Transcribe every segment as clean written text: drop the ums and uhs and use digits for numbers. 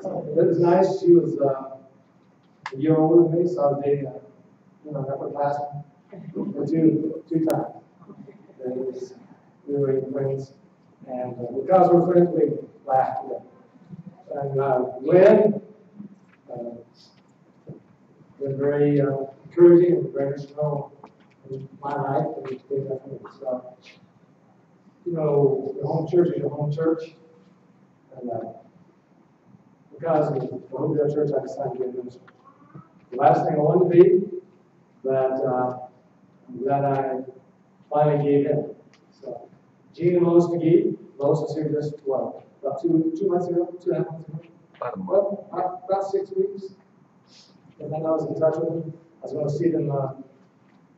It was nice. She was a year older than me, so I was dating an upperclassman for two times. We were friends, and because we're friends, we laughed together. And Glenn was very encouraging and very instrumental in my life, and he's been there for me. So, your home church is your home church, and because of the Hopedale Church, I decided to be a minister. The last thing I wanted to be, but I'm glad I finally gave in. So, Gene and Lois McGee, Lois was here just, about 2 months ago, 2.5 months ago? About 6 weeks. And then I was in touch with them. I was going to see them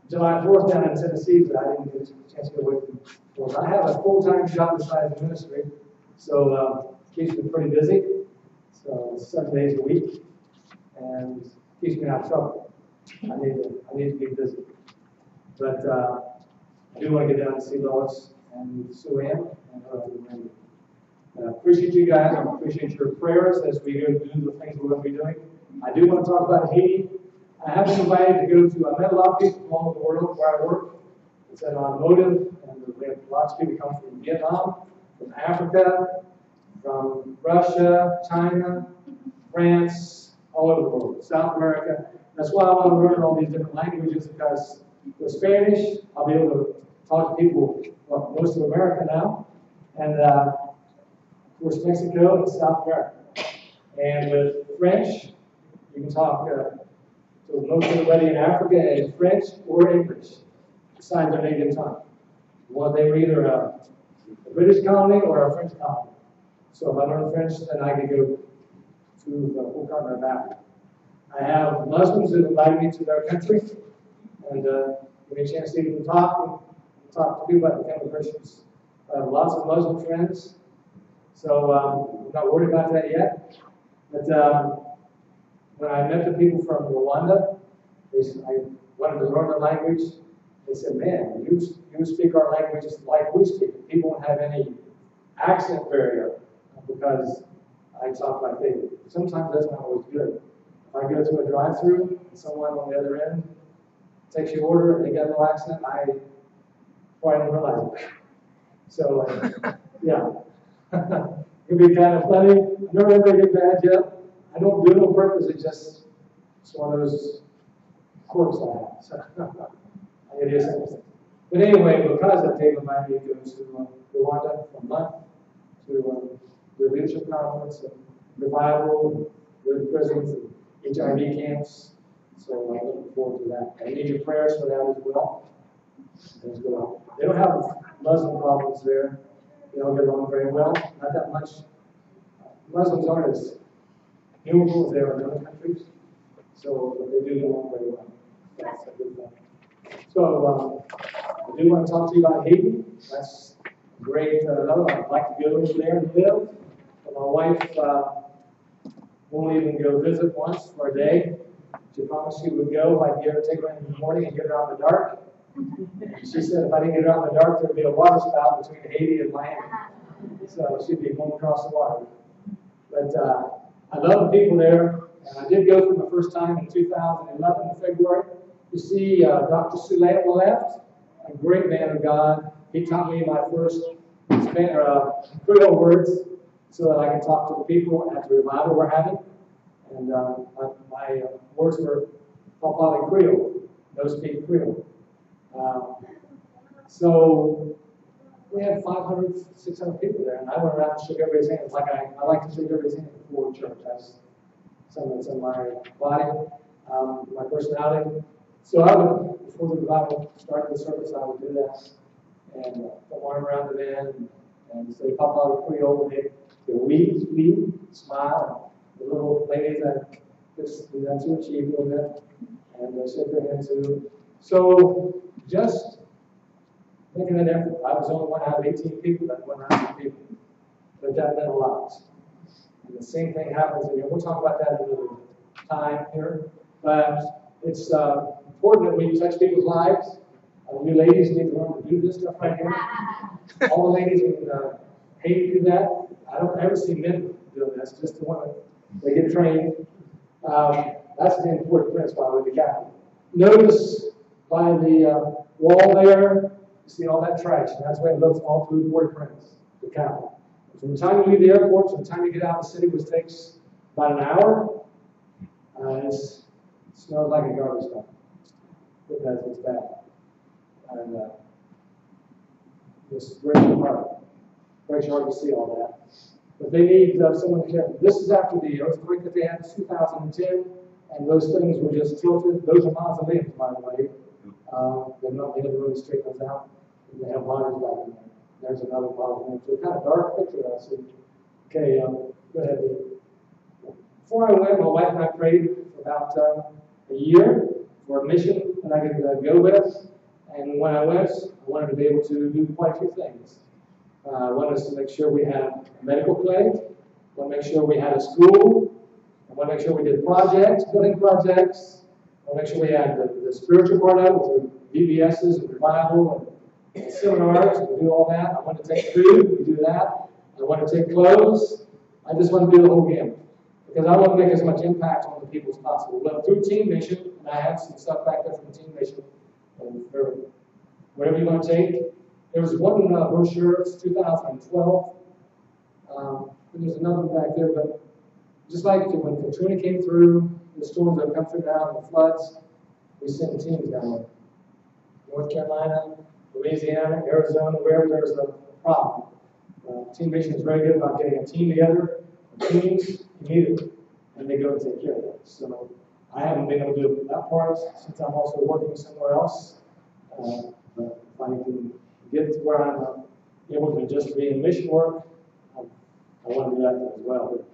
July 4th down in Tennessee, but I didn't get a chance to get away from them. I have a full-time job besides the ministry, so keeps me pretty busy. So 7 days a week, and keeps me out of trouble. I need to be busy. But I do want to get down and see Lois and Sue Ann and her other member. I appreciate you guys. I appreciate your prayers as we go do the things we're going to be doing. I do want to talk about Haiti. I have been invited to go to, I met a lot of people from all over the world where I work. It's an automotive, and we have lots of people come from Vietnam, from Africa, from Russia, China, France, all over the world, South America. That's why I want to learn all these different languages, because with Spanish, I'll be able to talk to people, most of America now, and of course Mexico and South America. And with French, you can talk to most of everybody in Africa in French or English, besides their native tongue. Well, they were either a British colony or a French colony. So if I learn French, then I can go to the whole continent of Africa. I have Muslims that invite me to their country, and give me a chance to even talk to people about becoming Christians. I have lots of Muslim friends, so I'm not worried about that yet. But when I met the people from Rwanda, I wanted to learn their language. They said, "Man, you speak our language just like we speak it. People won't have any accent barrier because I talk like they do." Sometimes that's not always good. If I go to a drive-through and someone on the other end takes your order and they got no accent, I probably don't realize it. So, yeah. It'd be kind of funny. I've never had a bad yet. I don't do it on purpose. It's one of those quirks I have. So, it is interesting. But anyway, because of David invited me to go to Rwanda for a month to the leadership conference and revival, the prisons and HIV camps. So I'm looking forward to that. I need your prayers for that as well. They don't have Muslim problems there. They all get along very well. Not that much. Muslims aren't as numerous as they are in other countries. So but they do get along very well. That's a good thing. So I do want to talk to you about Haiti. That's great. I'd like to go over there and live. But my wife won't even go visit once for a day. She promised she would go if I'd take her in the morning and get her out in the dark. She said if I didn't get her out in the dark, there'd be a water spout between Haiti and Miami. So she'd be going across the water. But I love the people there. And I did go for the first time in 2011 in February to see Dr. Sulaim left, a great man of God. He taught me my first Creole words so that I can talk to the people at the revival we're having. And my words were Papali Creole, no speak Creole. So we had 500, 600 people there, and I went around and shook everybody's hand. Like I like to shake everybody's hand before church. That's something that's in my body, my personality. So I would, before the revival started the service, I would do that and put my arm around the man and say Papali Creole with it. We smile. The little ladies that just do that too, achieve a little bit, and shake their hand too. So just making an effort. I was the only one out of 18 people that went around with people, but that meant a lot. And the same thing happens in here. We'll talk about that another time here, but it's important that we touch people's lives. You ladies need to learn to do this stuff right here. All the ladies in Haiti do that. I don't ever see men doing this, just the women. They get trained. That's the important principle of the Catholic. Notice by the wall there, you see all that trash, and that's the way it looks all through Port-au-Prince, the Catholic. From the time you leave the airport to the time you get out of the city, which takes about an hour, it smells like a garbage dump. It's bad. And this breaks your heart. Breaks your heart to see all that. But they need someone to care. This is after the earthquake that they had in 2010, and those things were just tilted. Those are mausoleums, by the way. They never really straightened those out. They have bodies back in there. There's another mausoleum. So kind of dark picture I see. Okay, go ahead. Before I went, my wife and I prayed for about a year for a mission that I could go with. And when I went, I wanted to be able to do quite a few things. I wanted us to make sure we had a medical clinic. I want to make sure we had a school. I want to make sure we did projects, building projects. I want to make sure we had the spiritual part of it, through VBSs and revival and seminars. We do all that. I want to take food. We do that. I want to take clothes. I just want to do the whole gamut. Because I want to make as much impact on the people as possible. Well, through Team Mission, and I have some stuff back there from Team Mission, and for whatever you want to take. There was one brochure, it's 2012. And there's another one back there, but just like when Katrina came through, the storms that come through now, and the floods, we send teams down there. North Carolina, Louisiana, Arizona, wherever there's a problem. Team Mission is very good about getting a team together. Teams, you need it, and they go and take care of it. So I haven't been able to do that part since I'm also working somewhere else. But if I can get to where I'm able to just be in mission work, I want to do that as well. But,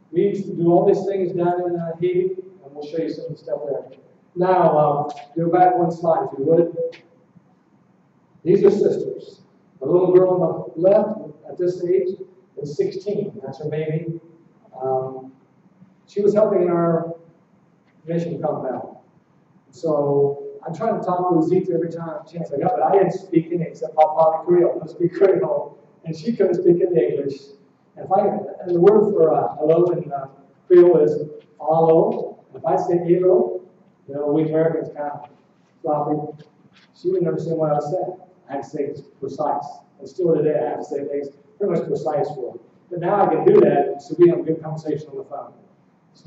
we used to do all these things down in Haiti, and we'll show you some of the stuff there. Now, go back one slide, if you would. These are sisters. The little girl on the left at this age is 16. That's her baby. She was helping in our mission compound. So I tried to talk to Zita every time chance I got, but I didn't speak any except Papa Creole. I don't speak Creole, and she couldn't speak any English. And the word for hello in Creole is hello. If I say hello, we Americans kind of sloppy. She wouldn't understand what I was saying. I had to say it precise. And still today, I have to say things pretty much precise for her. But now I can do that, so we have a good conversation on the phone.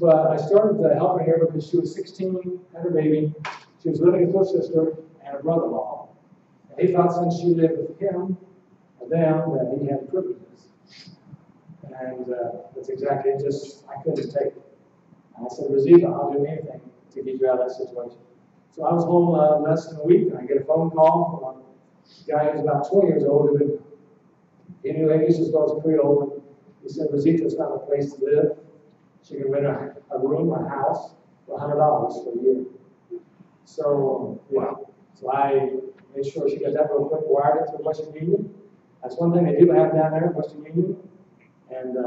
But I started helping her because she was 16, had her baby. She was living with her sister and her brother-in-law. And he thought since she lived with him or them that he had privileges. And that's exactly it. I couldn't take it. And I said, Rosita, I'll do anything to get you out of that situation. So I was home less than a week, and I get a phone call from a guy who's about 20 years old he knew English as well as Creole. He said, Rosita's found a place to live. She can rent a room or a house for $100 for a year. So, So I made sure she got that real quick, wired it through Western Union. That's one thing they do have down there, Western Union. And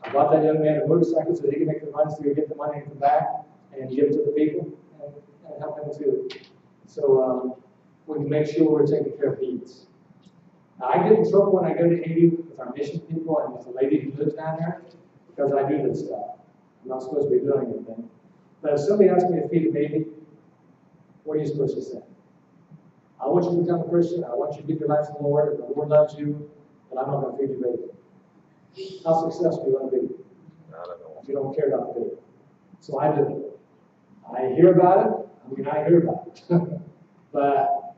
I bought that young man a motorcycle so he could make the runs to get the money in the back and give it to the people and help them too. So we can make sure we're taking care of needs. Now, I get in trouble when I go to Haiti with our mission people and with the lady who lives down there because I do this stuff. I'm not supposed to be doing anything. But if somebody asks me to feed a baby, what are you supposed to say? I want you to become a Christian. I want you to give your life to the Lord. If the Lord loves you, then I'm not going to feed your baby. How successful are you going to be if you don't care about the baby? So I do it. I hear about it. I hear about it. But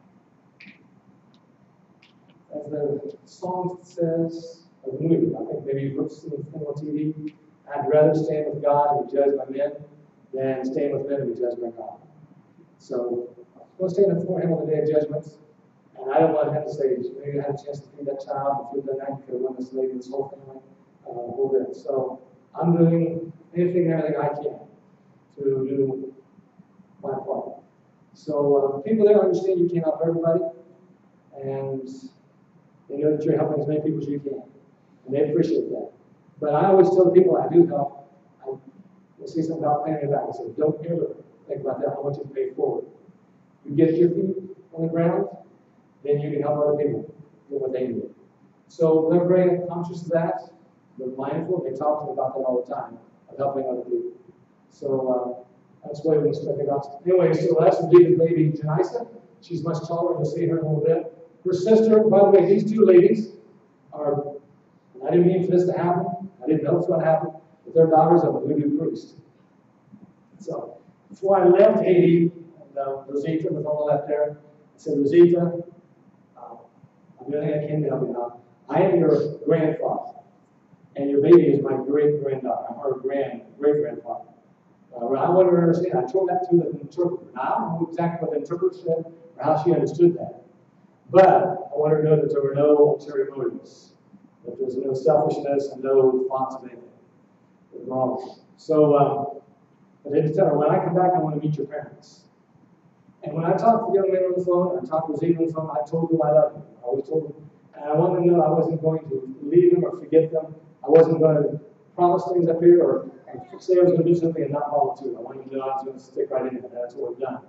as the song says, or the movie, I think maybe you've seen the thing on TV, I'd rather stand with God and be judged by men than stand with men and be judged by God. So I'm going to stand before Him on the day of judgments, and I don't want Him to say, maybe you had a chance to feed that child, if you'd done that, you could have won this lady, this whole family, over it. So I'm doing anything and everything I can to do my part. So people there understand you can't help everybody, and they know that you're helping as many people as you can, and they appreciate that. But I always tell the people I do help, I see something about planning it back. I say, don't ever think about that. I want you to pay forward. You get your feet on the ground, then you can help other people get what they need. So they're very conscious of that. they're mindful. They talk to me about that all the time, of helping other people. So that's why we stuck it out. Anyway, so that's Rosita's baby, Janisa. She's much taller. You'll see her in a little bit. Her sister, by the way, these two ladies are, I didn't mean for this to happen. I didn't know it was going to happen. But they're daughters of a voodoo priest. So before I left Haiti, and Rosita was on the left there, I said, Rosita, I'm doing everything I can to help you now. I am your grandfather, and your baby is my great-granddaughter. I'm her great-grandfather. I want her to understand. I told that to the interpreter. Now, I don't know exactly what the interpreter said or how she understood that. But I want her to know that there were no ulterior motives, that there was no selfishness and no thoughts of anything. It was wrong. So, I did tell her, when I come back, I want to meet your parents. And when I talked to the young man on the phone, I talked to Rosita on the phone, I told them I love them. I always told them. And I wanted them to know I wasn't going to leave them or forget them. I wasn't going to promise things up here or say I was going to do something and not follow through. I wanted them to know I was going to stick right in it. That's what we've done.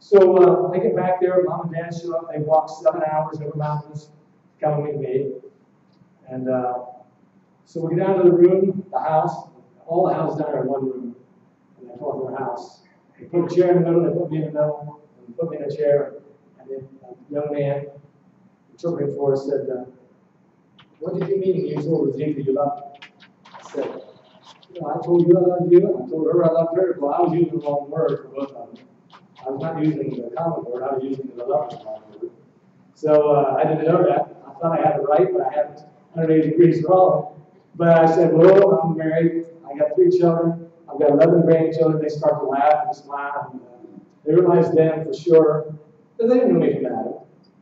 So I get back there, Mom and Dad show up. They walk 7 hours over mountains to come meet me. And so we get down to the room, the house. All the houses down there in one room. And they call it their house. They put a chair in the middle, they put me in the middle, and they put me in a chair. And then a young man, interpreting for us, said, what did you mean when you told Rosita you loved her? I said, I told you I loved you, and I told her I loved her. Well, I was using the wrong word for both of them. I was not using the common word, I was using the love word. So I didn't know that. I thought I had it right, but I had it 180 degrees wrong. But I said, well, I'm married, I got 3 children, I've got 11 grandchildren. They start to laugh and smile. And, they realized then for sure that they didn't know me from Adam.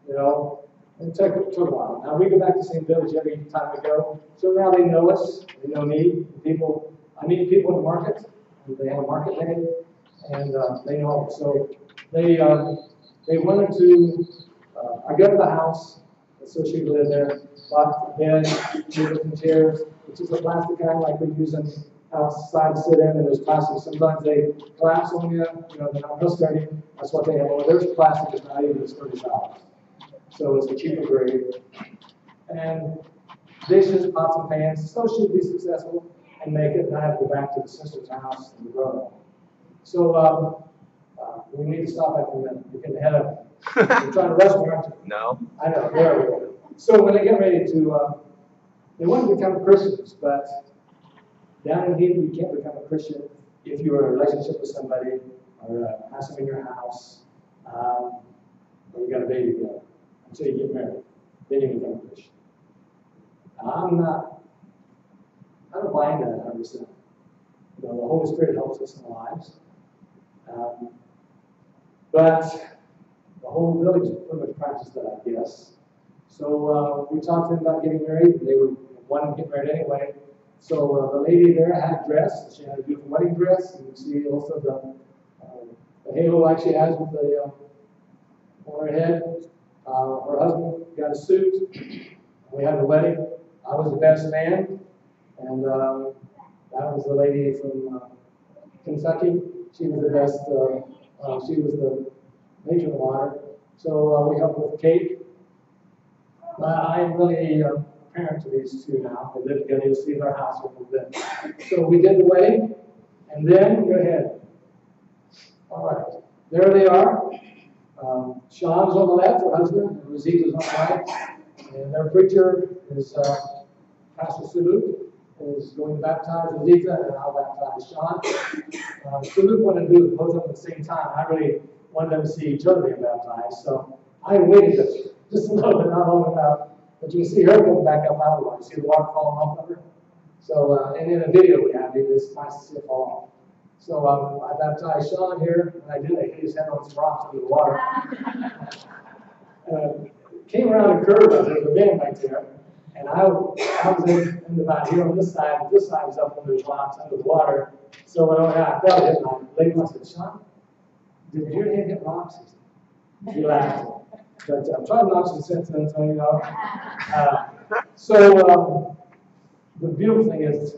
You know, it took a while. Now we go back to the same village every time we go. So now they know us, they know me. People, I meet people in the market, and they have a market day, and they know us. So they wanted to. I go to the house, so she could live there. Bought a bed, tables and chairs, which is a plastic kind like we use outside to sit in, and there's plastic. Sometimes they collapse on you, they're not real sturdy. That's what they have. Well, there's plastic is not even as sturdy as ours. So it's a cheaper grade. And dishes, pots and pans, so she'd be successful and make it, and I have to go back to the sister's house and the brother. So we need to stop that for a minute. We're getting ahead of it. You're trying to rush me, aren't you? No. I know, there we go. So when they get ready to, they want to become Christians, but down in here, you can't become a Christian if you're in a relationship with somebody or have somebody in your house, or you got a baby together until you get married. Then you become a Christian. I don't buy into that 100%. The Holy Spirit helps us in our lives. But the whole village pretty much practiced that, I guess. So we talked to them about getting married, and they were wanting to get married anyway. So the lady there had a dress. She had a beautiful wedding dress. You can see also the halo like she has with the on her head. Her husband got a suit. We had the wedding. I was the best man, and that was the lady from Kentucky. She was the best. She was the matron of honor. So we helped with the cake. I'm really a parent to these two now. They live together. You'll see their house a little bit. So we did the wedding, and then go ahead. All right, there they are. Sean's on the left, her husband, and Rosita's on the right. And their preacher is Pastor Suluk, is going to baptize Rosita, and I'll baptize Sean. Suluk wanted to do both of them at the same time. I really wanted them to see each other being baptized, so I waited just a little bit, not long enough. But you can see her coming back up out of the water. See the water falling off of her? So, and in a video we have, it's nice to see it fall off. So I baptized Sean here, and I did. I hit his head on some rocks under the water. Came around a curve, there's a bend right there, and I was in about here on this side, but this side was up under the rocks, under the water. So when I felt it, my lady said, Sean, did your head hit rocks? He laughed. But I'm trying not to sense them, so you know. So the beautiful thing is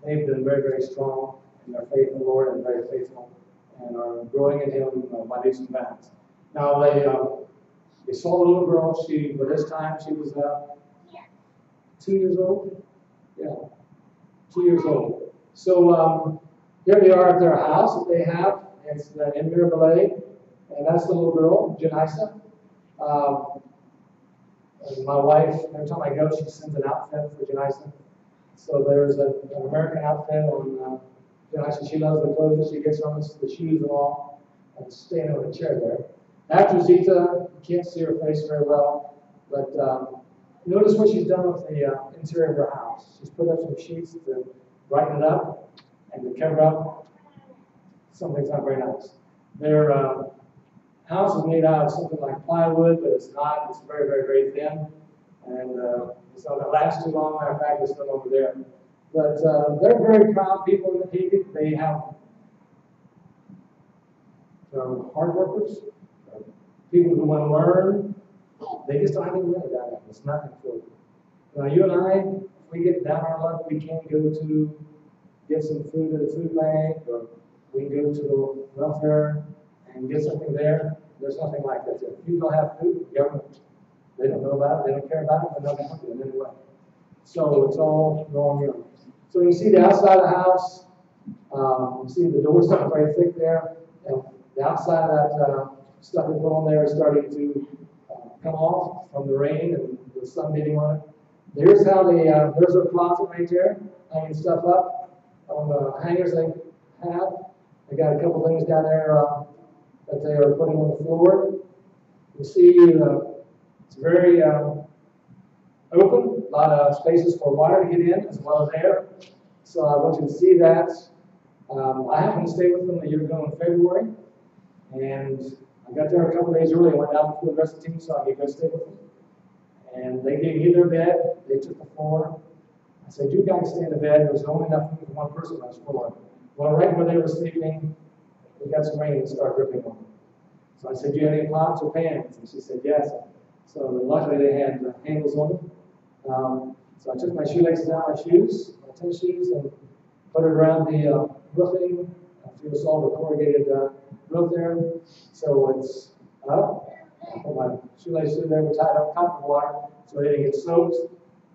they've been very, very strong in their faith in the Lord and very faithful and are growing in Him by leaps and bounds. Now they saw the little girl. By this time she was 2 years old. Yeah, 2 years old. So here they are at their house that they have. It's in Mirabelais, and that's the little girl, Janisa. And my wife, every time I go, she sends an outfit for Janisa. So there's an American outfit on Janisa. She loves the clothes that she gets from us, the shoes and all, and staying on a chair there. After Zita, you can't see her face very well, but notice what she's done with the interior of her house. She's put up some sheets to brighten it up and to cover up something's not very nice. Their house is made out of something like plywood, but it's not. It's very, very, very thin. And it's not going to last too long. Matter of fact, it's still over there. But they're very proud people in the Haiti. They have hard workers, people who want to learn. They just don't have any money down there. It's nothing for them. Now, you and I, if we get down our luck, we can go to get some food at the food bank, or we can go to the welfare and get something there. There's nothing like that there. If you don't have food, the government, they don't know about it, they don't care about it, they're not going to help you in any way. So it's all going on. So you see the outside of the house, you see the door's not very thick there, and the outside of that stuff they put on there is starting to come off from the rain and the sun beating on it. There's how they, there's their closet right there, hanging stuff up on the hangers they have. They got a couple things down there that they are putting on the floor. You see it's very open, a lot of spaces for water to get in as well as air. So I want you to see that. I happened to stay with them a year ago in February, and I got there a couple days early. I went down before the rest of the team, so I could go stay with them. And they gave me their bed. They took the floor. I said, "You guys stay in the bed." There was only enough room for one person on the floor. Well, right where they were sleeping, we got some rain and started dripping on them. So I said, "Do you have any pots or pans?" And she said, "Yes." So luckily they had handles on them. So I took my shoelaces out, my shoes, my tennis shoes, and put it around the roofing. Through all the corrugated roof there. So it's up. I put my shoelaces in there, we tied up cotton water so they didn't get soaked.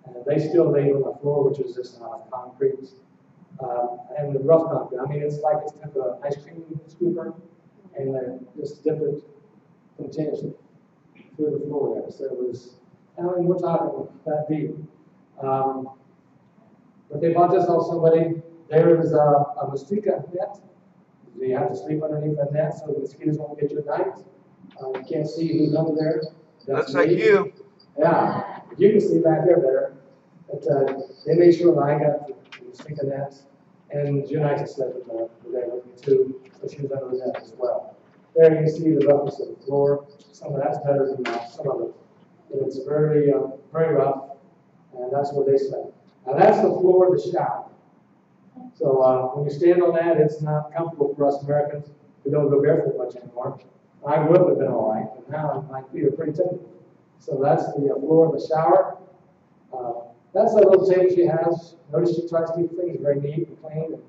And they still laid on the floor, which is just concrete. And the rough concrete. I mean, it's like it's took an ice cream scooper and just dipped it continuously through the floor there. So it was, I mean, we're talking that deep. But they bought this off somebody. There is a mosquito net. You have to sleep underneath that net so the mosquitoes won't get you at night. You can't see who's under there. Looks like you. Yeah, you can see back there better. But they made sure that I got the mosquito nets. And United slept there with me too, but she was under the net as well. There you can see the roughness of the floor. Some of that's better than some of it. But it's very, very rough, and that's where they slept. Now that's the floor of the shower. So when you stand on that, it's not comfortable for us Americans. We don't go barefoot much anymore. I would have been all right, but now my feet are pretty tender. So that's the floor of the shower. That's the little table she has. Notice she tries to keep things very neat and clean. And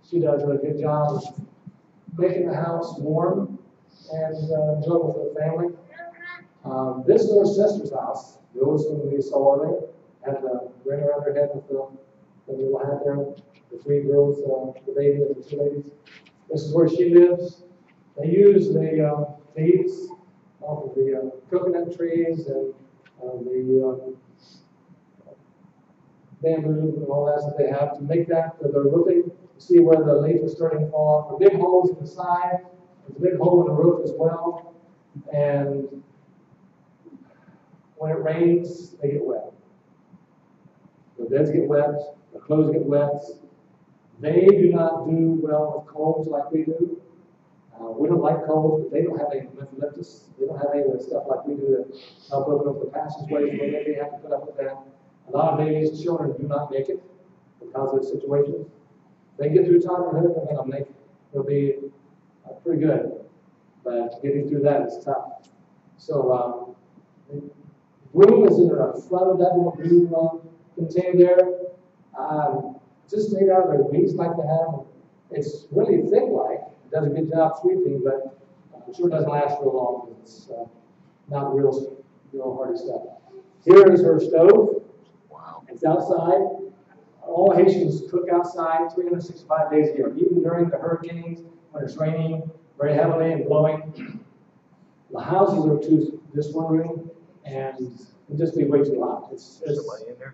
she does a good job of making the house warm and enjoyable for the family. This is her sister's house. The oldest one we saw earlier. Had the ring around her head with the little hat there. The three girls, the baby and the two ladies. This is where she lives. They use the leaves off of the coconut trees and the bamboo and all that they have to make that their roofing. You see where the leaf is starting to fall off. The big holes in the side. There's a big hole in the roof as well. And when it rains, they get wet. The beds get wet. The clothes get wet. They do not do well with colds like we do. We don't like colds, but they don't have any eucalyptus. They don't have any of the stuff like we do to help open up the passageways where they have to put up with that. A lot of babies and children do not make it because of the situation. They get through childhood and they'll make it. They'll be pretty good. But getting through that is tough. So the room is in the front of that little blue container there. Just made out of their wings like they have. It's really thick like. It does a good job sweeping, but I'm sure it doesn't last real long because it's not real hardy stuff. Here is her stove. Wow. It's outside. All Haitians cook outside 365 days a year, even during the hurricanes, when it's raining very heavily and blowing. The houses are just one room, and it'll just be way too hot. It's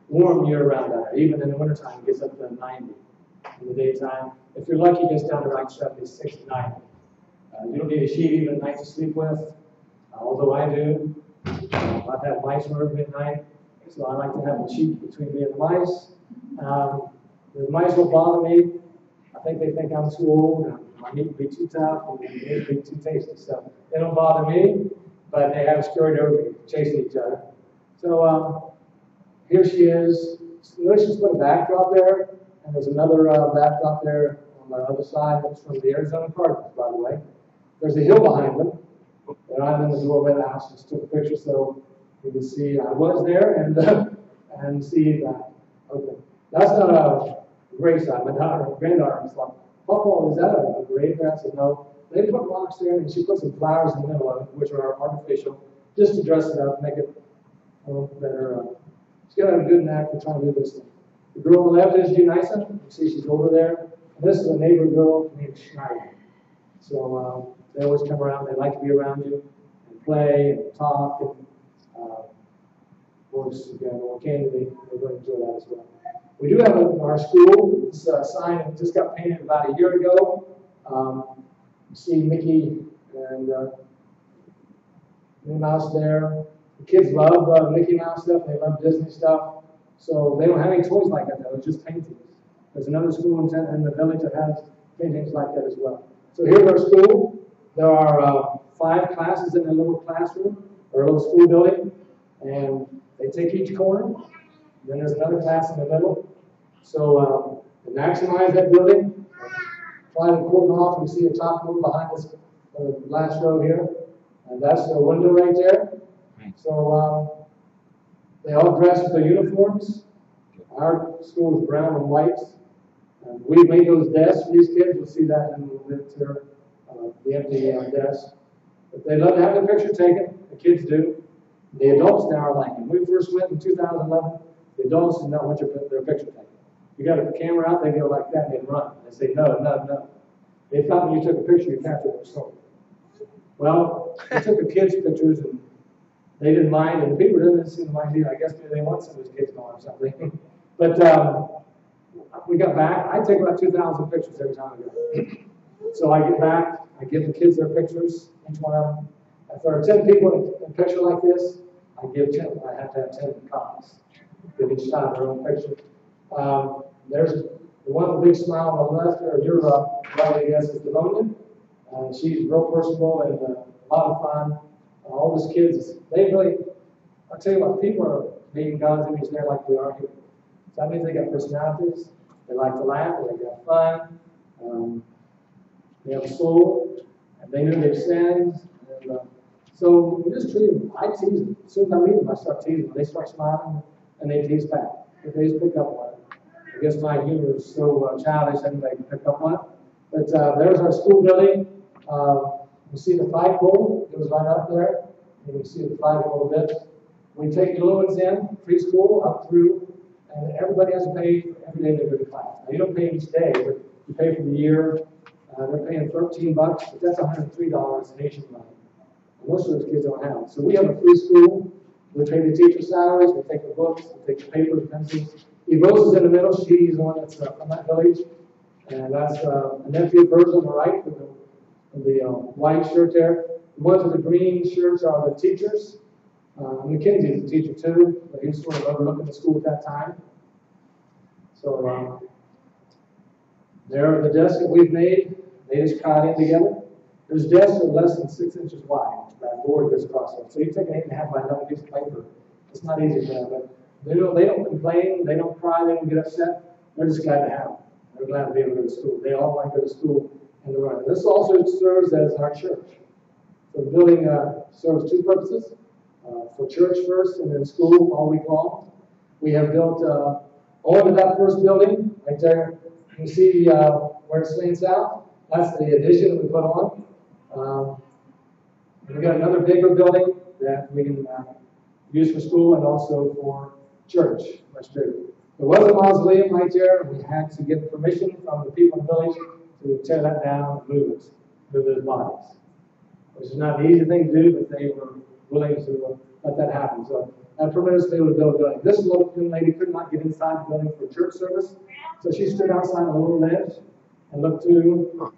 warm year-round out there. Even in the wintertime, it gets up to 90 in the daytime. If you're lucky, it gets down to around 76 to 90. You don't need a sheet even at night to sleep with, although I do. I've had mice murder me at night, so I like to have a sheet between me and the mice. The mice will bother me. I think they think I'm too old. My meat will be too tough, and my meat will be too tasty. So they don't bother me, but they have scurried over me, chasing each other. So here she is. Notice she's put a backdrop there, and there's another backdrop there on the other side. That's from the Arizona Cardinals, by the way. There's a hill behind them. And I'm in the doorway of the house. Just took a picture so you can see I was there and see that. Okay, that's not a gravesite. My granddaughter was like, "Papa, is that a grave there?" I said, "No." They put rocks there, and she put some flowers in the middle of it, which are artificial, just to dress it up, make it a little better. She's got a good knack for trying to do this thing. The girl on the left is Junisa. You see she's over there. And this is a neighbor girl named Schneider. So they always come around. They like to be around you and play and talk. And of course, again, more candidly, they really enjoy that as well. We do have our school. This sign that just got painted about a year ago. You see Mickey and Minnie Mouse there. The kids love Mickey Mouse stuff. They love Disney stuff. So they don't have any toys like that, though. It's just paintings. There's another school in the village that has paintings like that as well. So here's our school. There are 5 classes in a little classroom, or a little school building. And they take each corner. Then there's another class in the middle. So to maximize that building, try to cordon off. You see the top room behind this last row here. And that's the window right there. So they all dress with their uniforms. Our school is brown and white. And we made those desks for these kids. You'll see that in a little bit here, the empty desks. But they love to have their picture taken. The kids do. The adults now are like it. When we first went in 2011, the adults did not want their picture taken. You got a camera out, they go like that, and they run. They say, no, no, no. They thought when you took a picture, you captured their soul. Well, we took the kids' pictures, and they didn't mind, and the people didn't seem to mind either. I guess maybe they want some of those kids going or something. But we got back. I take about 2,000 pictures every time I go. So I get back, I give the kids their pictures, each one of them. If there are 10 people in a picture like this, I give 10. I have to have 10 copies. Give each time their own picture. There's the one with the big smile on the left, or your right, I guess, is Devonia. She's real personable and a lot of fun. All those kids, they really, I'll tell you what, people are being God's image there like we are here. So that means they got personalities, they like to laugh, they got fun, they have a soul, and they know their sins. And, so we just treat them. I tease them. As soon as I meet them, I start teasing them. They start smiling, and they tease back. If they just pick up on it. I guess my humor is so childish, anybody can pick up on it. But there's our school building. You see the flagpole, it was right up there. You can see the flagpole bit. We take little ones in, preschool, up through, and everybody has to pay for every day they go to class. Now, you don't pay each day, but you pay for the year. They're paying $13, but that's $103 Haitian money. And most of those kids don't have it. So we have a free school. We pay the teacher salaries, we take the books, we take the papers, pencils. Yvonne is in the middle. She's the one that's from that village. And that's a nephew version on the right with the white shirt there. The ones with the green shirts are the teachers. Mackenzie's a teacher too, but he was sort of overlooking the school at that time. So there are the desks that we've made. They just caught in together. Those desks are less than 6 inches wide. That board goes across them. So you take an 8.5 by 9 piece of paper. It's not easy for them, but they don't complain, they don't cry, they don't get upset. They're just glad to have them. They're glad to be able to go to school. They all want to go to school and to run. This also serves as our church. So the building serves 2 purposes. For church first and then school all week long. We have built onto that first building, right there. You see where it slants out? That's the addition that we put on. We've got another bigger building that we can use for school and also for church, much bigger. There was a mausoleum right there, and we had to get permission from the people in the village to tear that down and move those bodies. Which is not an easy thing to do, but they were willing to let that happen. So that permitted us to be able to build a building. This little young lady could not get inside the building for church service, so she stood outside on a little ledge and looked through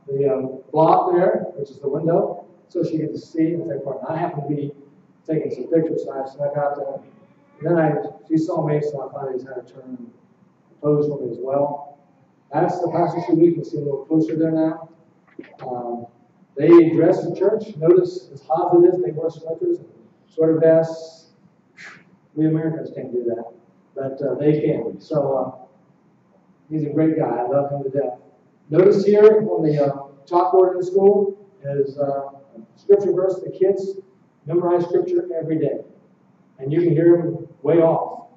the block there, which is the window, so she could see and take part. And I happened to be taking some pictures, so I snuck out there. And then she saw me, so I finally just had to turn and pose for me as well. That's the pastor's suite. You can see a little closer there now. They dress in church. Notice as hot as it is, they wear sweaters and sweater vests. We Americans can't do that, but they can. So he's a great guy. I love him to death. Notice here on the chalkboard in the school is a scripture verse. The kids memorize scripture every day. And you can hear them way off,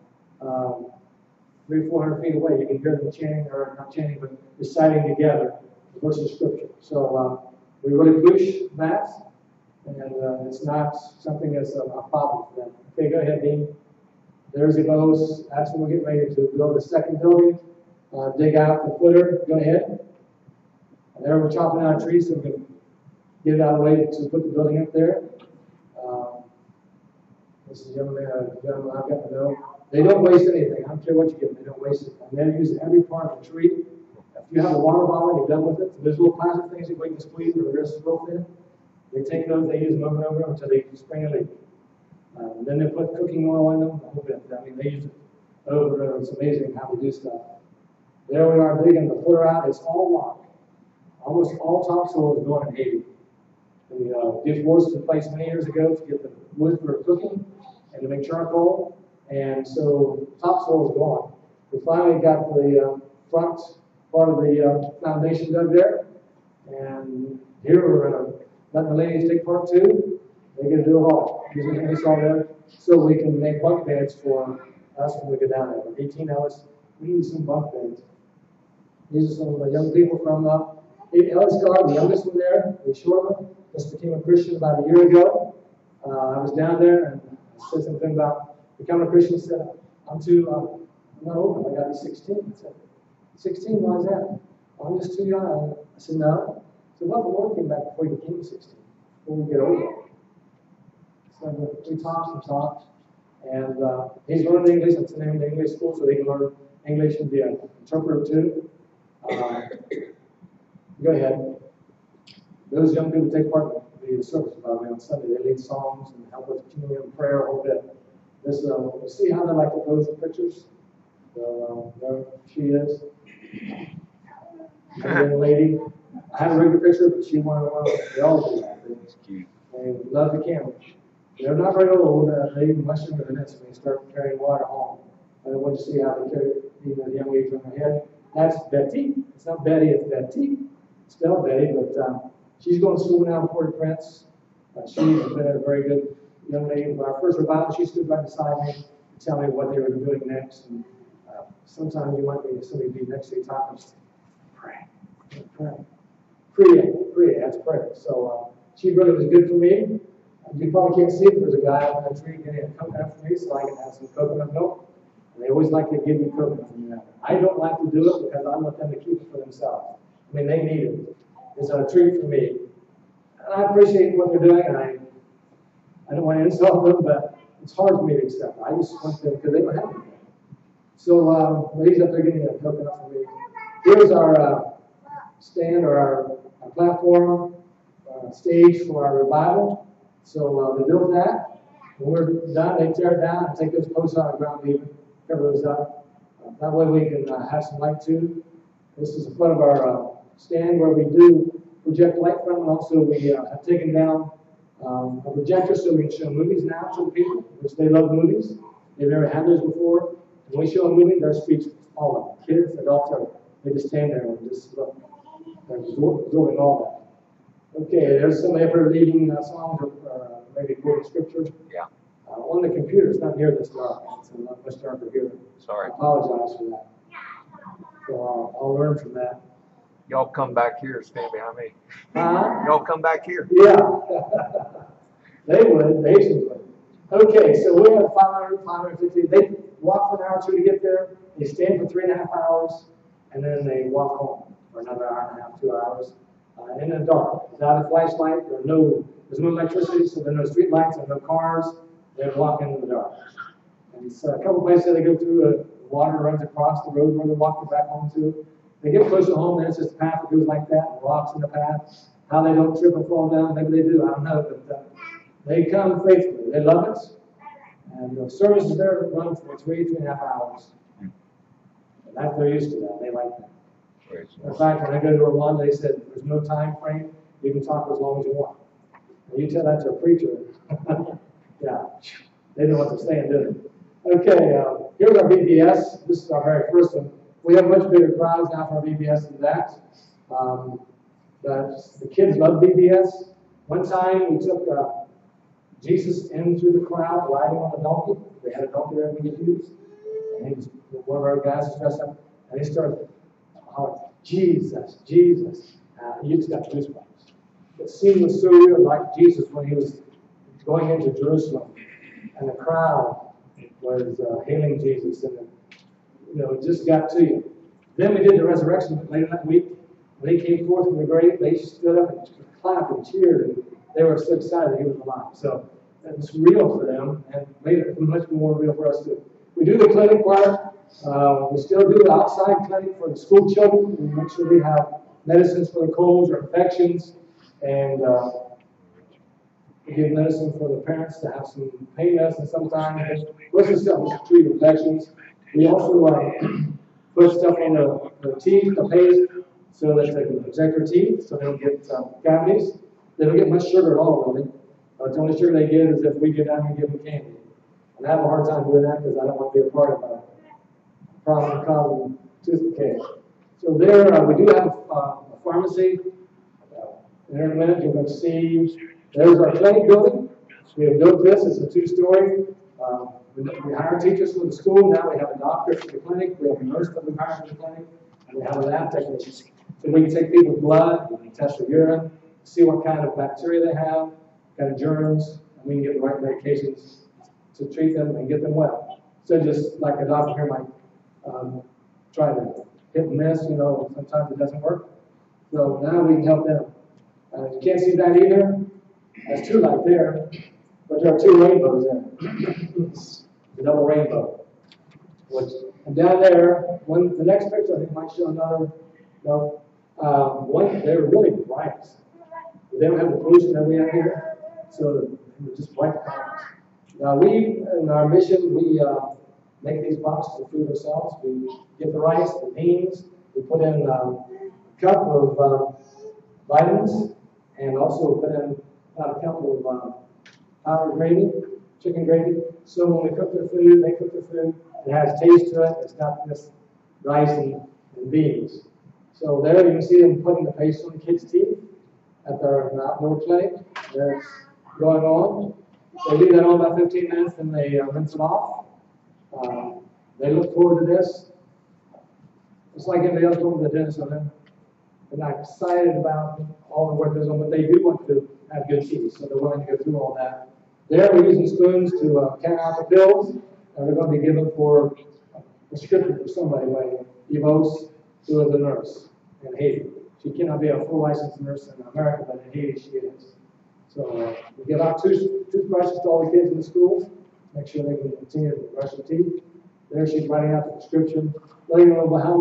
300 or 400 feet away. You can hear them chanting, or not chanting, but reciting together the verse of scripture. So we really push that, and it's not something that's a problem for them. Okay, go ahead, Dean. There's it goes. That's when we're getting ready to build the second building. Dig out the footer. Go ahead. And there we're chopping out a tree so we can get it out of the way to put the building up there. This is a young man, I've got to know. They don't waste anything. I don't care what you give them. They don't waste it. And they use every part of the tree. If you have a water bottle and you're done with it, there's little plastic things that you can squeeze and the rest is real thin. They take those, they use them over and over until they spring a leak. Then they put cooking oil in them. I mean, they use it over and over. It's amazing how they do stuff. There we are digging the footer out. It's all rock. Almost all topsoil is going in Haiti. The deforested place many years ago to get the wood for cooking and to make charcoal, and so topsoil is gone. We finally got the front part of the foundation dug there, and here we're letting the ladies take part too. They get to do it all. Using this all there, so we can make bunk beds for us when we go down there. 18 hours, we need some bunk beds. These are some of the young people from Ellis Guard, the youngest one there, the short one, just became a Christian about a year ago. I was down there and I said something about becoming a Christian. He said, I'm not old, I got to be 16. I said, 16, why is that? I'm just too young. I said, no. So what the Lord came back before you became 16, before we get older. So we talked, and he's learning English. That's the name of the English school, so they can learn English and be an interpreter too. Go ahead. Those young people take part in the service, by the way, on Sunday. They lead songs and help with communion and prayer a whole bit. This, we'll see how they like to pose the pictures. So there she is. The young lady. I had a regular picture, but she wanted one. They all do that. They love the camera. They're not very old. They're even much younger than this when they start carrying water home. I want to see how they carry even the young lady on her head. That's Betty. It's not Betty, it's Betty. Spelled Betty, but she's going to school now in Port-au-Prince. She's been a very good young lady. Our first revival, she stood right beside me to tell me what they were doing next. And sometimes you might be somebody be next to you talking, pray. Pray, that's prayer. So she really was good for me. You probably can't see it, but there's a guy up in the tree getting a coconut for me so I can have some coconut milk. And they always like to give me coconut from that. I don't like to do it because I want them to keep it for themselves. I mean, they need it. It's a treat for me. And I appreciate what they're doing, and I don't want to insult them, but it's hard for me to accept. I just want them because they don't have anything. So he's up there getting a coconut for me. Here's our stand or our platform stage for our revival. So they built that. When we're done, they tear it down and take those posts out of the ground, even cover those up. That way we can have some light too. This is the front of our stand where we do project light from, and also we have taken down a projector so we can show movies now to the people, which they love movies. They've never had those before. When we show a movie, they're speechless. All of them, kids, adults, they just stand there and just look. They're absorbing all that. Okay, there's somebody up here reading songs or maybe quoting scripture. Yeah. On the computer, it's not near this dark. It's much darker here. Sorry. I apologize for that. So I'll learn from that. Y'all come back here, stand behind me. Huh? Y'all come back here. Yeah. They would. They would. Okay, so we have 500, 550. They walk for an hour or two to get there. They stand for 3.5 hours, and then they walk home for another hour and a half, 2 hours, in the dark. Without a flashlight, there's no electricity, so there are no street lights and no cars. They're walking in the dark. And so a couple places they go through, water runs across the road where they're walking back home to. They get close to home, then it's just a path that goes like that, and rocks in the path. How they don't trip and fall down, maybe they do, I don't know, but they come faithfully. They love it. And the service is there to run for 3.5 hours. And that they're used to that. They like that. In fact, when I go to Rwanda, they said there's no time frame. You can talk as long as you want. And you tell that to a preacher. Yeah, they know what they're saying, do they? Okay, here's our VBS. This is our very first one. We have much bigger crowds now for our VBS than that. The kids love VBS. One time we took Jesus in through the crowd riding on a donkey. They had a donkey there we could use. And he was, one of our guys was dressed up, and he started hollering, Jesus, Jesus. You just got goosebumps. The scene was so real, like Jesus when he was going into Jerusalem, and the crowd was hailing Jesus, and it just got to you. Then we did the resurrection later that week. When he came forth from the grave, they stood up and clapped and cheered, and they were so excited that he was alive. So it was real for them, and made it much more real for us too. We do the clinic part. We still do the outside clinic for the school children. We make sure they have medicines for the colds or infections, and we give medicine for the parents to have some pain medicine sometimes. Most of the stuff is to treat infections. We also put stuff on the teeth, the paste, so that they can protect their teeth, so they don't get cavities. They don't get much sugar at all, really. The only sugar they get is if we get down and give them candy. And I have a hard time doing that because I don't want to be a part of a problem causing tooth decay. So there, we do have a pharmacy. In a minute, you're going to see, there's our clinic building. We have built this. It's a 2-story. We hire teachers for the school. Now we have a doctor for the clinic. We have a nurse that we hire for the clinic. And we have a lab technician. So we can take people's blood, we can test their urine, see what kind of bacteria they have, what kind of germs, and we can get the right medications to treat them and get them well. So just like a doctor here might try to hit and miss, sometimes it doesn't work. So now we can help them. You can't see that either. There's 2 right there, but there are 2 rainbows there. It's a double rainbow. And down there, the next picture I think might show another. They're really bright. They don't have the pollution that we have here, so they're just bright colors. Now in our mission, we make these boxes of food ourselves. We get the rice, the beans. We put in a cup of vitamins, and also put in about a cup of powdered gravy, chicken gravy. So when we cook their food, they cook their food. It has taste to it. It's not just rice and beans. So there you can see them putting the paste on the kids' teeth at their outdoor clinic. There's going on. They leave that on about 15 minutes, and they rinse it off. They look forward to this. It's like anybody else going to the dentist, so they're not excited about all the work goes on, but they do want to have good teeth, so they're willing to go through all that. There we're using spoons to count out the pills, and they're going to be given for a prescription for somebody like Evos, who is a nurse in Haiti. She cannot be a full licensed nurse in America, but in Haiti she is. So we give out toothbrushes to all the kids in the schools, make sure they can continue to brush their teeth. There she's writing out the prescription, letting them know how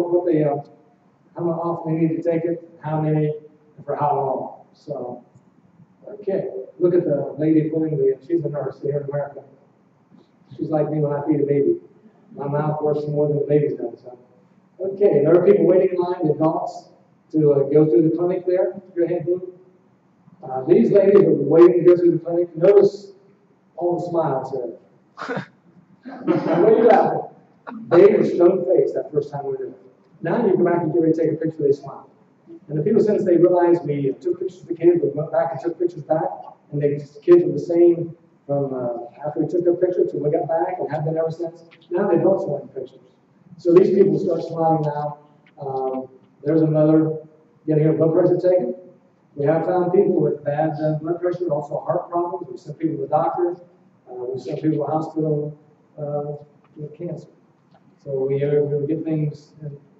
often they need to take it, how many, and for how long. So, okay, look at the lady pulling she's a nurse here in America. She's like me when I feed a baby. My mouth works more than the baby's does. So. Okay, there are people waiting in line, the adults, to go through the clinic there. Go ahead, Blue. These ladies are waiting to go through the clinic. Notice all the smiles there. What do you got? They were stone-faced that first time we did it. Now you go back and get ready to take a picture, they smile. And the people, since they realized we took pictures of the kids, we went back and took pictures back, and the kids were the same from after we took their picture till we got back and have been ever since. Now they don't smile in pictures. So these people start smiling now. There's another getting her blood pressure taken. We have found people with bad blood pressure, also heart problems. We sent people to the doctor. We sent people to the hospital with cancer. So we are able to get things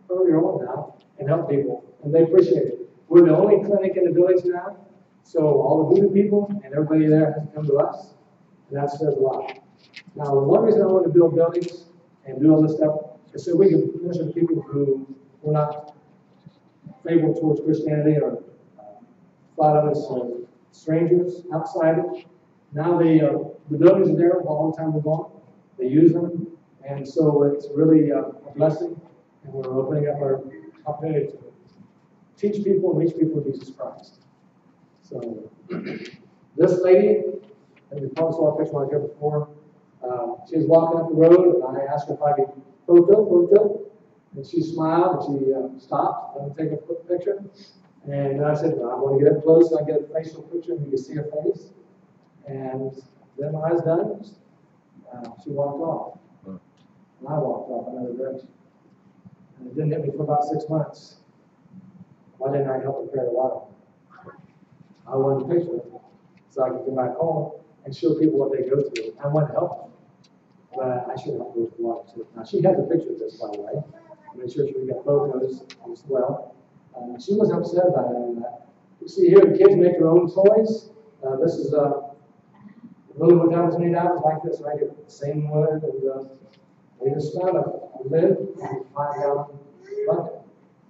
earlier on now and help people, and they appreciate it. We're the only clinic in the village now, so all the voodoo people and everybody there has come to us, and that says a lot. Now, one reason I want to build buildings and do all this stuff is so we can minister to people who were not favorable towards Christianity or thought of us as strangers, outsiders. Now the buildings are there all the time we're gone. They use them, and so it's really a blessing, and we're opening up our opportunity to teach people and reach people to Jesus Christ. So this lady, and you probably saw a picture right here before, she was walking up the road, and I asked her if I could photo, and she smiled, and she stopped, let me take a picture. And I said, well, I want to get up close, so I get a facial picture, and you can see her face. And then when I was done, she walked off. And I walked off another direction. And it didn't hit me for about 6 months. Why didn't I help her carry the water? I wanted a picture so I could come back home and show people what they go through. I want to help them, but I should help them with the water too. Now, she has a picture of this, by the way. I made sure we got photos as well. She wasn't upset about any of that. You see here, the kids make their own toys. This is really what that was made out of, like this right here. Same wood, and they just found a lid and 5-gallon bucket.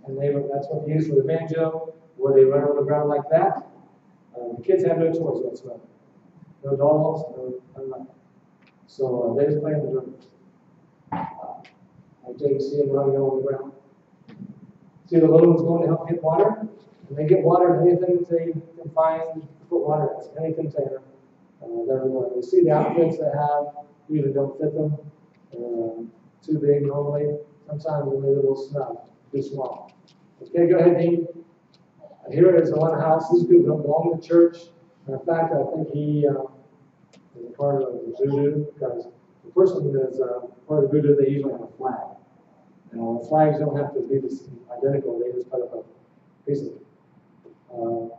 And that's what they use for the banjo, where they run on the ground like that. The kids have no toys whatsoever. No dolls, no nothing. So they just play in the dirt. Like you can see them running on the ground. See, the little one's going to help get water, and they get water in anything that they can find to put water in, any container. They're going. You see the outfits they have usually don't fit them. Too big normally. Sometimes they're a little snug, too small. Okay, go ahead, Dean. Here it is in one house. These people don't belong to the church. In fact, I think he is a part of the voodoo, because the person that is part of voodoo, they usually have a flag. Now, flags don't have to be identical. They just put up a piece of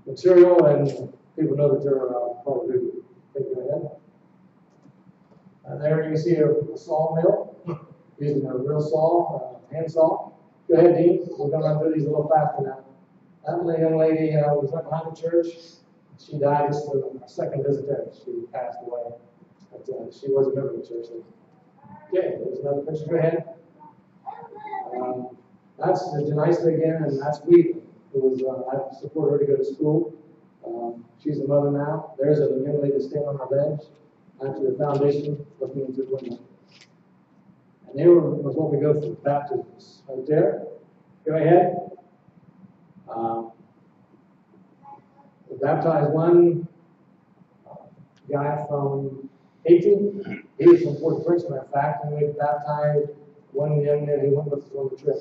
material, and people know that they're part of voodoo. Okay, go ahead. And there you can see a sawmill using a real saw, hand saw. Go ahead, Dean. We're going to run through these a little faster now. That young lady was right behind the church. She died just for a second visit there. She passed away. But she was a member of the church. Okay, there's another picture. Go ahead. That's Janisa again, and that's Wheatley, who was, I support her to go to school. She's a mother now. There's a young lady standing on her bench, after the foundation, looking into the window. And there was what we go through, baptisms. Right there. Go ahead. We baptized one guy from Haiti. He was from Port-au-Prince, matter of fact, and we baptized one young man who went with us on the trip.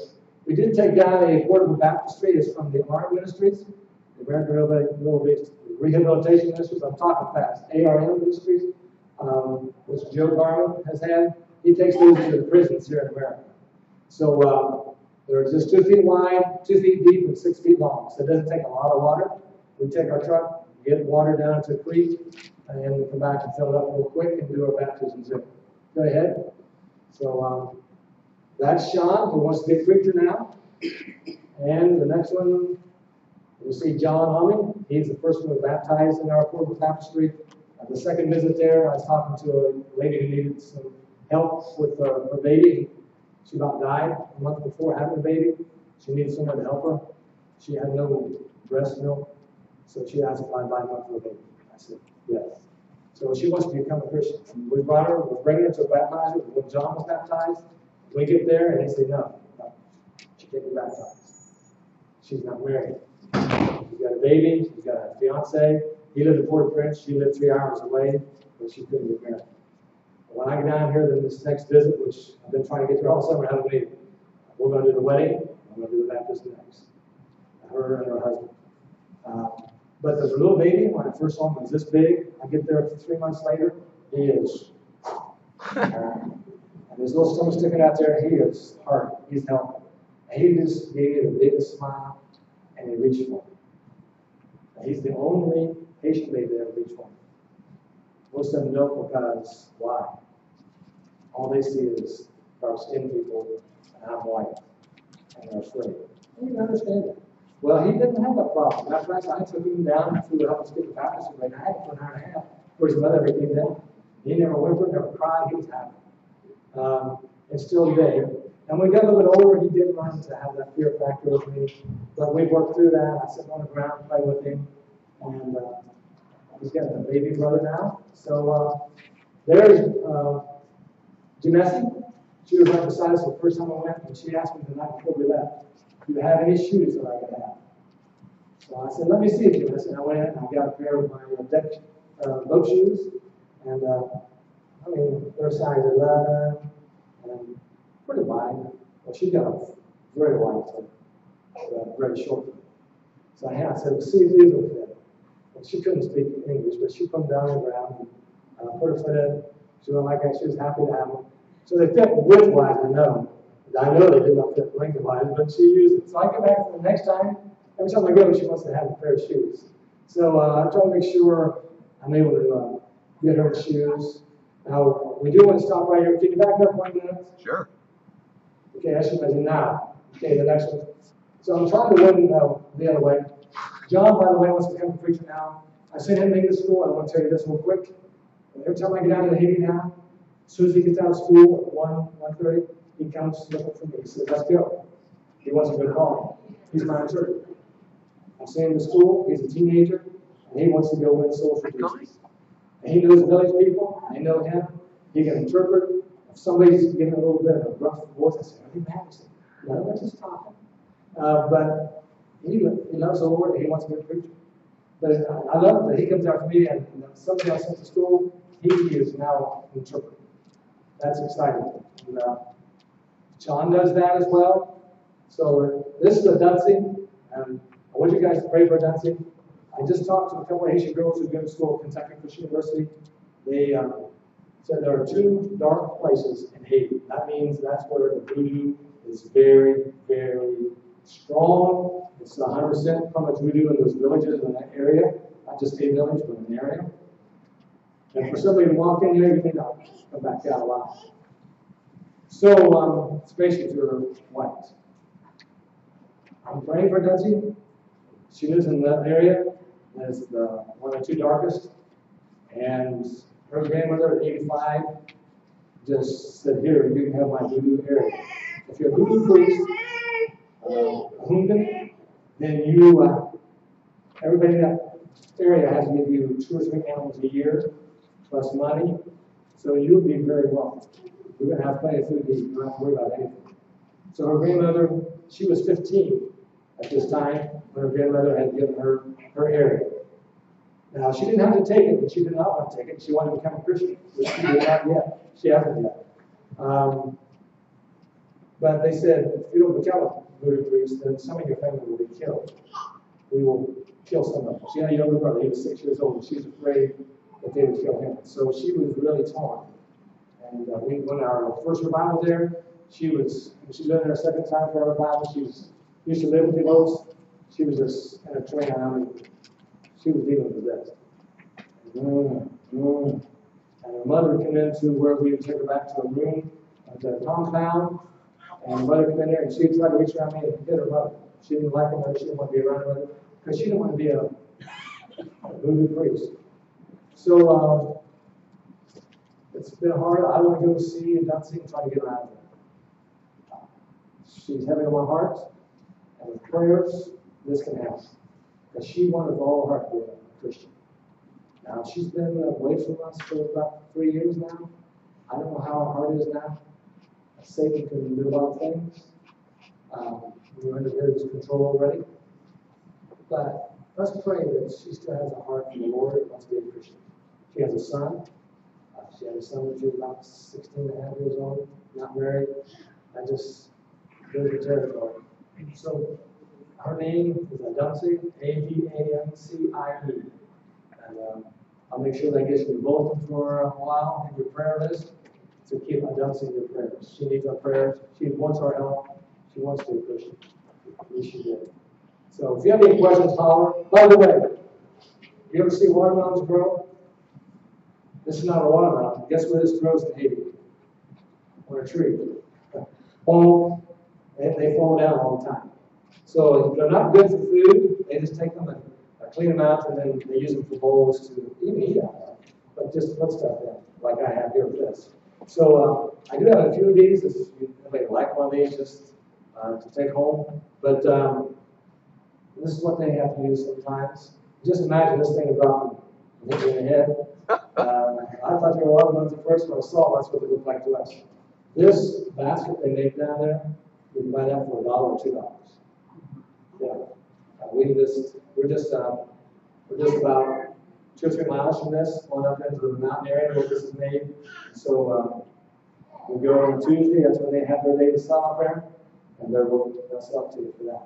We did take down a portable baptistry. It's from the ARM Ministries, the American Rehabilitation Ministries. I'm talking fast. ARM Ministries, which Joe Garland has had. He takes those to the prisons here in America. So they're just 2 feet wide, 2 feet deep, and 6 feet long. So it doesn't take a lot of water. We take our truck, get water down to a creek, and then we come back and fill it up real quick and do our baptisms there. Go ahead. So that's Sean, who wants to be a preacher now. And the next one, you'll see John Humming. He's the first one baptized in our portable baptistry. The second visit there, I was talking to a lady who needed some help with her baby. She about died a month before having a baby. She needed someone to help her. She had no breast milk, so she asked if I'd buy milk for the baby. I said, yes. So she wants to become a Christian. We brought her, we're bringing her to a baptizer. When John was baptized, we get there and they say, no, she can't be baptized. She's not married. She's got a baby, she's got a fiance. He lived in Port-au-Prince, she lived 3 hours away, but she couldn't get married. When I get down here, then this next visit, which I've been trying to get through all summer, have a baby. We're going to do the wedding, I'm going to do the baptism next. Her and her husband. But there's a little baby, when I first saw him, he was this big. I get there 3 months later, he is. And his little stomach sticking out there, he is hard, he's healthy. And he just gave me the biggest smile, and he reached for me. And he's the only Haitian baby that ever reached for me. Most of them don't, because why? All they see is dark-skinned people, and I'm white, and they're afraid. You can understand that. Well, he didn't have that problem. Matter of fact, I took him down to help us get the baptism rate. I had it for an hour and a half, where his mother ever came down. He never whimpered, never cried, he was happy. And still today. And when we got a little bit older, he did learn to have that fear factor with me. But we worked through that. I sit on the ground, play with him, and he's got a baby brother now. So there's Janessa. She was right beside us the first time I went, and she asked me the night before we left, "Do you have any shoes that I can have?" So I said, "Let me see, Janessa." And I went and I got a pair of my deck boat shoes, and I mean they're size 11 and pretty wide. Well, she got a very wide foot, very short foot. So I said, "Well, see if these will fit." And she couldn't speak English, but she put them down on the ground and put her foot in. She went like that. She was happy to have them. So they fit width-wise, I know. I know they did not fit length-wise, but she used it. So I come back for the next time. Every time I go, she wants to have a pair of shoes. So I try to make sure I'm able to get her the shoes. Now, we do want to stop right here. Can you back up 1 minute? Sure. Okay, I should mention now. Okay, the next one. So I'm trying to win the other way. John, by the way, wants to become a preacher now. I sent him to school. I want to tell you this real quick. Every time I get out of the Haiti now, as soon as he gets out of school at 1:30, he comes looking for me. He says, "Let's go." He wants to go to college. He's my interpreter. I send him to school. He's a teenager, and he wants to go win souls for Jesus. And he knows the village people. I know him. He can interpret. If somebody's giving a little bit of a rough voice, I say, "Are you mad?" I say, "No, they're just talking." But he loves the Lord, and he wants to be a preacher. But I love that he comes out to me, and somebody else sent to school, he is now an interpreter. That's exciting. And, John does that as well. So this is a Duncy, and I want you guys to pray for Duncy. I just talked to a couple of Haitian girls who go to school at Kentucky Christian University. They said there are 2 dark places in Haiti. That means that's where the voodoo is very, very strong. It's 100% from its voodoo in those villages in that area, not just a village, but an area. And for somebody to walk in there, you may not come back out alive. So, especially if you're white. I'm praying for Duncy. She lives in that area. That's the one of the 2 darkest. And her grandmother at 85 just said, "Here, you can have my voodoo area. If you're a voodoo priest, Hungan, then you, everybody in that area has to give you 2 or 3 animals a year, plus money. So you'll be very wealthy. You're going to have plenty of food to eat. You don't have to worry about anything." So her grandmother, she was 15 at this time when her grandmother had given her her area. Now, she didn't have to take it, but she did not want to take it. She wanted to become a Christian, which she did not yet. She hasn't yet. But they said, if you don't become a voodoo priest, then some of your family will be killed. We will kill some of them. She had a younger brother. He was 6 years old, and she was afraid that they would kill him. So she was really torn. And when our first revival there, she lived in her second time for our revival. She used to live with the most. She was just in a train. I mean, she was dealing with this. And her mother would come into where we would take her back to a room at the compound. And her mother would come in there, and she would try to reach around me and hit her mother. She didn't like her mother. She didn't want to be around her mother because she didn't want to be a voodoo priest. So it's been hard. I want to go see and not see and try to get her out of there. She's heavy on my heart, and with prayers, this can happen. Because she wanted with all her heart to be a Christian. Now, she's been away from us for about 3 years now. I don't know how her heart is now. Satan can do a lot of things. We're under his control already. But let's pray that she still has a heart for the Lord and wants to be a Christian. She has a son. She had a son when she was about 16 and a half years old, not married. I just goes the territory. So her name is Adamcie, Adamcie. And I'll make sure that gets in your bulletin for a while in your prayer list to keep Adamcie in your prayers. She needs our prayers. She wants our help. She wants to be a Christian. We should do. So if you have any questions, holler. By the way, you ever see watermelons grow? This is not a watermelon. Guess where this grows in Haiti? On a tree. foam, they foam down all the time. So if they're not good for food, they just take them and clean them out, and then they use them for bowls to even eat out of. But just put stuff in, like I have here with this. So I do have a few of these. If anybody like one of these, just to take home. But this is what they have to use sometimes. Just imagine this thing dropping and hit you in the head. I thought they were water ones at first, when I saw them, that's what they look like to us. This basket they make down there, you can buy that for $1 or $2. Yeah, we're just about 2 or 3 miles from this, going up into the mountain area where this is made. So we go on Tuesday. That's when they have their day to sell up there, and they'll sell to you for that.